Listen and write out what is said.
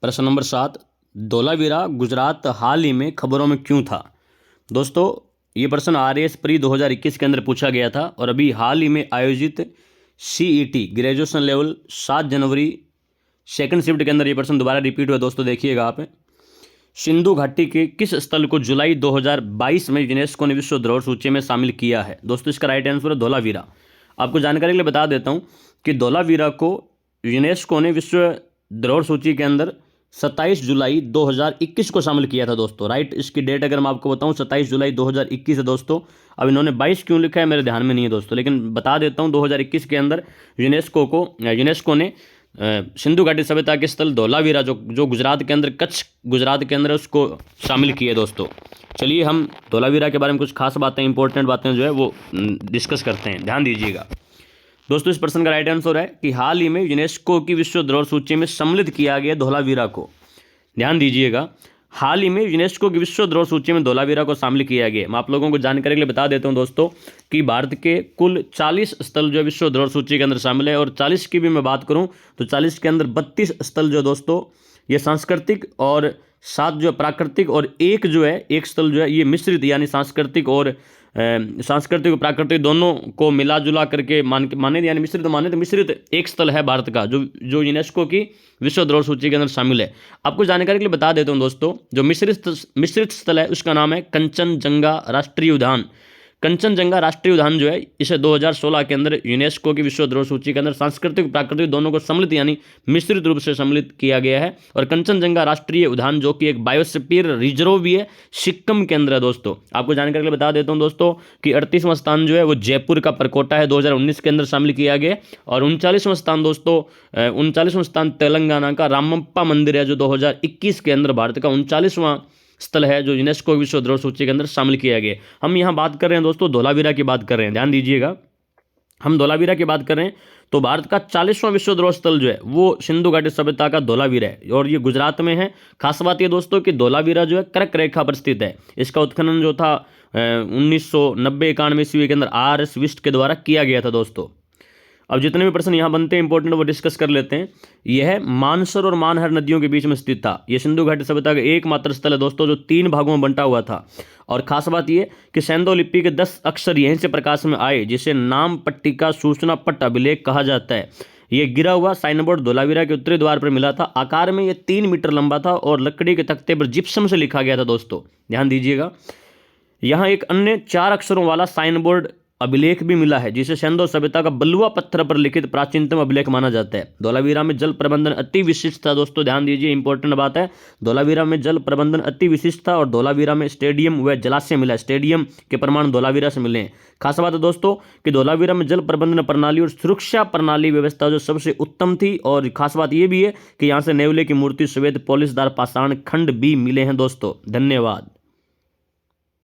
प्रश्न नंबर 7, धोलावीरा गुजरात हाल ही में खबरों में क्यों था? दोस्तों, ये प्रश्न RAS प्री 2021 के अंदर पूछा गया था और अभी हाल ही में आयोजित CET ग्रेजुएशन लेवल 7 जनवरी सेकंड शिफ्ट के अंदर ये प्रश्न दोबारा रिपीट हुआ। दोस्तों देखिएगा आप, सिंधु घाटी के किस स्थल को जुलाई 2022 में यूनेस्को ने विश्व धरोहर सूची में शामिल किया है? दोस्तों इसका राइट आंसर है धोलावीरा। आपको जानकारी के लिए बता देता हूँ कि धोलावीरा को यूनेस्को ने विश्व धरोहर सूची के अंदर 27 जुलाई 2021 को शामिल किया था दोस्तों। राइट, इसकी डेट अगर मैं आपको बताऊं 27 जुलाई 2021 है दोस्तों। अब इन्होंने 22 क्यों लिखा है मेरे ध्यान में नहीं है दोस्तों, लेकिन बता देता हूं 2021 के अंदर यूनेस्को ने सिंधु घाटी सभ्यता के स्थल धोलावीरा जो गुजरात के अंदर, कच्छ गुजरात के अंदर, उसको शामिल किए दोस्तों। चलिए हम धोलावीरा के बारे में कुछ खास बातें, इंपॉर्टेंट बातें जो है वो डिस्कस करते हैं। ध्यान दीजिएगा दोस्तों, इस प्रश्न का राइट आंसर है कि हाल ही में यूनेस्को की विश्व धरोहर सूची में सम्मिलित किया गया धोलावीरा को। ध्यान दीजिएगा, हाल ही में यूनेस्को की विश्व धरोहर सूची में धोलावीरा को शामिल किया गया। मैं आप लोगों को जानकारी के लिए बता देता हूं दोस्तों कि भारत के कुल 40 स्थल जो विश्व धरोहर सूची के अंदर शामिल है, और 40 की भी मैं बात करूं तो 40 के अंदर 32 स्थल जो दोस्तों ये सांस्कृतिक और 7 जो प्राकृतिक, और एक स्थल जो है ये मिश्रित, यानी सांस्कृतिक और प्राकृतिक दोनों को मिला जुला करके माने यानी मिश्रित एक स्थल है भारत का जो यूनेस्को की विश्व धरोहर सूची के अंदर शामिल है। आपको जानकारी के लिए बता देता हूं दोस्तों, जो मिश्रित स्थल है उसका नाम है कंचनजंगा राष्ट्रीय उद्यान। कंचनजंगा राष्ट्रीय उद्यान जो है इसे 2016 के अंदर यूनेस्को की विश्व धरोहर सूची के अंदर सांस्कृतिक प्राकृतिक दोनों को सम्मिलित यानी मिश्रित रूप से सम्मिलित किया गया है। और कंचनजंगा राष्ट्रीय उद्यान जो कि एक बायोस्फीयर रिजर्व भी है, सिक्किम के अंदर है दोस्तों। आपको जानकारी के लिए बता देता हूं दोस्तों कि 38वां स्थान जो है वो जयपुर का परकोटा है, 2019 के अंदर शामिल किया गया। और 39वां स्थान दोस्तों 39वां स्थान तेलंगाना का रामप्पा मंदिर है, जो 2021 के अंदर भारत का 39वां स्थल है जो यूनेस्को विश्व धरोहर सूची के अंदर शामिल किया गया। हम यहाँ बात कर रहे हैं दोस्तों धोलावीरा की बात कर रहे हैं। ध्यान दीजिएगा, हम धोलावीरा की बात कर रहे हैं तो भारत का 40वां विश्व धरोहर स्थल जो है वो सिंधु घाटी सभ्यता का धोलावीरा है, और ये गुजरात में है। खास बात ये दोस्तों कि धोलावीरा जो है कर्क रेखा पर स्थित है। इसका उत्खनन जो था 1990-91 ईस्वी के अंदर RS विस्ट के द्वारा किया गया था दोस्तों। अब जितने भी प्रश्न यहाँ बनते हैं इंपॉर्टेंट वो डिस्कस कर लेते हैं। यह मानसर और मानहर नदियों के बीच में स्थित था। यह सिंधु घाटी सभ्यता का एकमात्र स्थल है दोस्तों जो 3 भागों में बंटा हुआ था। और खास बात यह कि सैंधव लिपि के 10 अक्षर यहीं से प्रकाश में आए, जिसे नाम पट्टिका सूचना पट अभिलेख कहा जाता है। यह गिरा हुआ साइन बोर्ड धोलावीरा के उत्तरी द्वार पर मिला था। आकार में यह 3 मीटर लंबा था और लकड़ी के तख्ते पर जिप्सम से लिखा गया था दोस्तों। ध्यान दीजिएगा, यहाँ एक अन्य 4 अक्षरों वाला साइन बोर्ड अभिलेख भी मिला है, जिसे सैंधव सभ्यता का बलुआ पत्थर पर लिखित प्राचीनतम अभिलेख माना जाता है। धोलावीरा में जल प्रबंधन अति विशिष्ट था दोस्तों। ध्यान दीजिए, इंपॉर्टेंट बात है, धोलावीरा में जल प्रबंधन अति विशिष्ट था और धोलावीरा में स्टेडियम व जलाशय मिला है। स्टेडियम के प्रमाण धोलावीरा से मिले हैं। खास बात है दोस्तों कि धोलावीरा में जल प्रबंधन प्रणाली और सुरक्षा प्रणाली व्यवस्था जो सबसे उत्तम थी। और खास बात यह भी है कि यहाँ से नेवले की मूर्ति, श्वेत पॉलिशदार पाषाण खंड भी मिले हैं दोस्तों। धन्यवाद।